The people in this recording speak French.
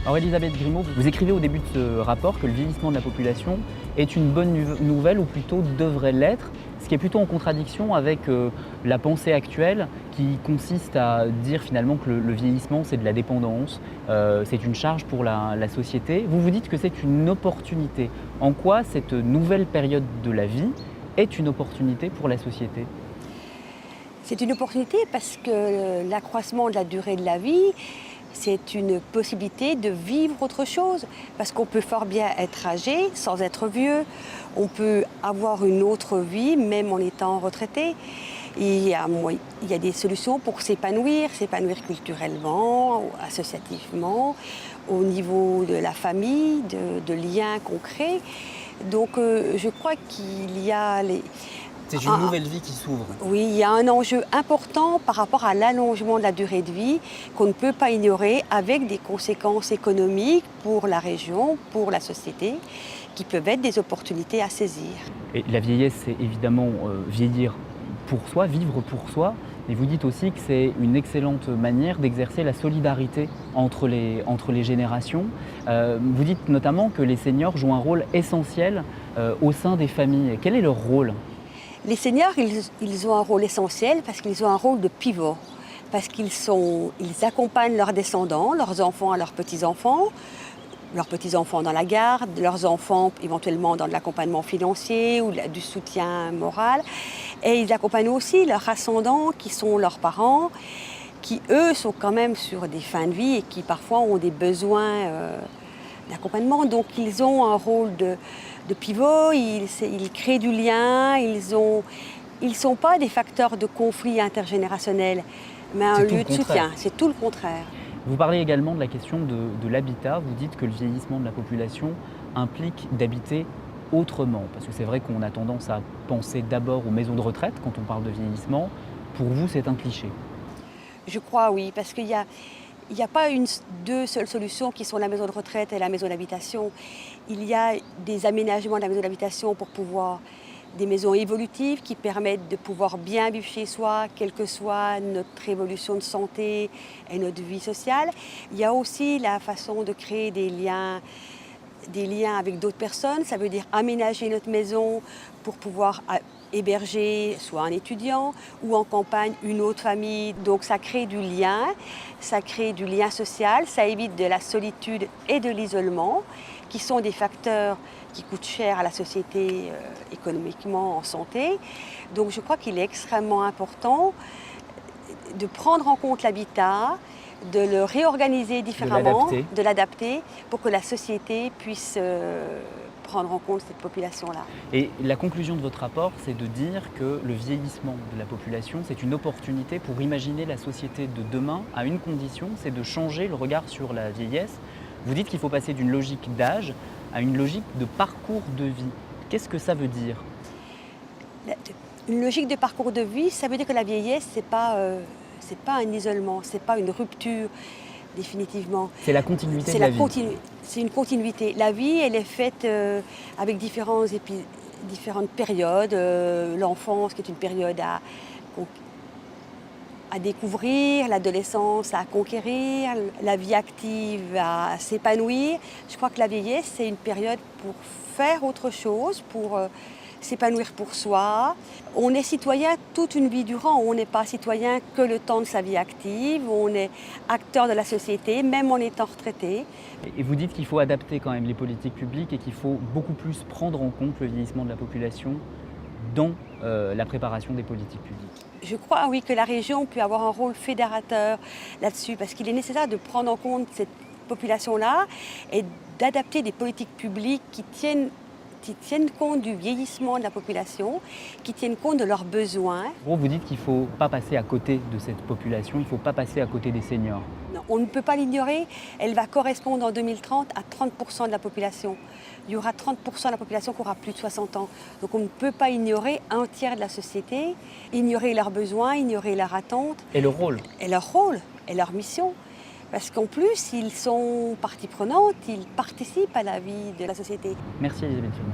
Alors Elisabeth Grimaud, vous écrivez au début de ce rapport que le vieillissement de la population est une bonne nouvelle, ou plutôt devrait l'être, ce qui est plutôt en contradiction avec la pensée actuelle qui consiste à dire finalement que le vieillissement c'est de la dépendance, c'est une charge pour la société. Vous vous dites que c'est une opportunité. En quoi cette nouvelle période de la vie est une opportunité pour la société? C'est une opportunité parce que l'accroissement de la durée de la vie, c'est une possibilité de vivre autre chose. Parce qu'on peut fort bien être âgé sans être vieux. On peut avoir une autre vie même en étant retraité. Il y a des solutions pour s'épanouir culturellement, associativement, au niveau de la famille, de liens concrets. Donc je crois qu'il y a C'est une nouvelle vie qui s'ouvre. oui, il y a un enjeu important par rapport à l'allongement de la durée de vie qu'on ne peut pas ignorer, avec des conséquences économiques pour la région, pour la société, qui peuvent être des opportunités à saisir. Et la vieillesse, c'est évidemment vieillir pour soi, vivre pour soi. Mais vous dites aussi que c'est une excellente manière d'exercer la solidarité entre les générations. Vous dites notamment que les seniors jouent un rôle essentiel au sein des familles. Quel est leur rôle? Les seniors, ils ont un rôle essentiel parce qu'ils ont un rôle de pivot, parce ils accompagnent leurs descendants, leurs enfants à leurs petits-enfants dans la garde, leurs enfants éventuellement dans de l'accompagnement financier ou du soutien moral. Et ils accompagnent aussi leurs ascendants qui sont leurs parents, qui eux sont quand même sur des fins de vie et qui parfois ont des besoins d'accompagnement. Donc ils ont un rôle de pivot, ils créent du lien, ils ne sont pas des facteurs de conflit intergénérationnel, mais un lieu de soutien. C'est tout le contraire. Vous parlez également de la question de l'habitat. Vous dites que le vieillissement de la population implique d'habiter autrement. Parce que c'est vrai qu'on a tendance à penser d'abord aux maisons de retraite quand on parle de vieillissement. Pour vous, c'est un cliché. Je crois oui, parce qu'il n'y a pas deux seules solutions qui sont la maison de retraite et la maison d'habitation. Il y a des aménagements de la maison d'habitation pour pouvoir des maisons évolutives qui permettent de pouvoir bien vivre chez soi, quelle que soit notre évolution de santé et notre vie sociale. Il y a aussi la façon de créer des liens avec d'autres personnes. Ça veut dire aménager notre maison pour pouvoir héberger soit un étudiant ou en campagne une autre famille. Donc ça crée du lien social, ça évite de la solitude et de l'isolement, qui sont des facteurs qui coûtent cher à la société économiquement, en santé. Donc je crois qu'il est extrêmement important de prendre en compte l'habitat, de le réorganiser différemment, de l'adapter pour que la société puisse prendre en compte cette population-là. Et la conclusion de votre rapport, c'est de dire que le vieillissement de la population, c'est une opportunité pour imaginer la société de demain à une condition, c'est de changer le regard sur la vieillesse. Vous dites qu'il faut passer d'une logique d'âge à une logique de parcours de vie. Qu'est-ce que ça veut dire? Une logique de parcours de vie, ça veut dire que la vieillesse, c'est pas un isolement, c'est pas une rupture définitivement. C'est la continuité de la vie. C'est une continuité. La vie, elle est faite avec différentes périodes. L'enfance, qui est une période à découvrir, l'adolescence à conquérir, la vie active à s'épanouir. Je crois que la vieillesse, c'est une période pour faire autre chose, pour s'épanouir pour soi. On est citoyen toute une vie durant, on n'est pas citoyen que le temps de sa vie active, on est acteur de la société, même en étant retraité. Et vous dites qu'il faut adapter quand même les politiques publiques et qu'il faut beaucoup plus prendre en compte le vieillissement de la population dans la préparation des politiques publiques. Je crois, oui, que la région peut avoir un rôle fédérateur là-dessus, parce qu'il est nécessaire de prendre en compte cette population-là et d'adapter des politiques publiques qui tiennent compte du vieillissement de la population, qui tiennent compte de leurs besoins. Vous dites qu'il ne faut pas passer à côté de cette population, il ne faut pas passer à côté des seniors. Non, on ne peut pas l'ignorer, elle va correspondre en 2030 à 30% de la population. Il y aura 30% de la population qui aura plus de 60 ans. Donc on ne peut pas ignorer un tiers de la société, ignorer leurs besoins, ignorer leurs attentes. Et le rôle. Et leur rôle, et leur mission. Parce qu'en plus, ils sont partie prenante, ils participent à la vie de la société. Merci Elisabeth Grimaud.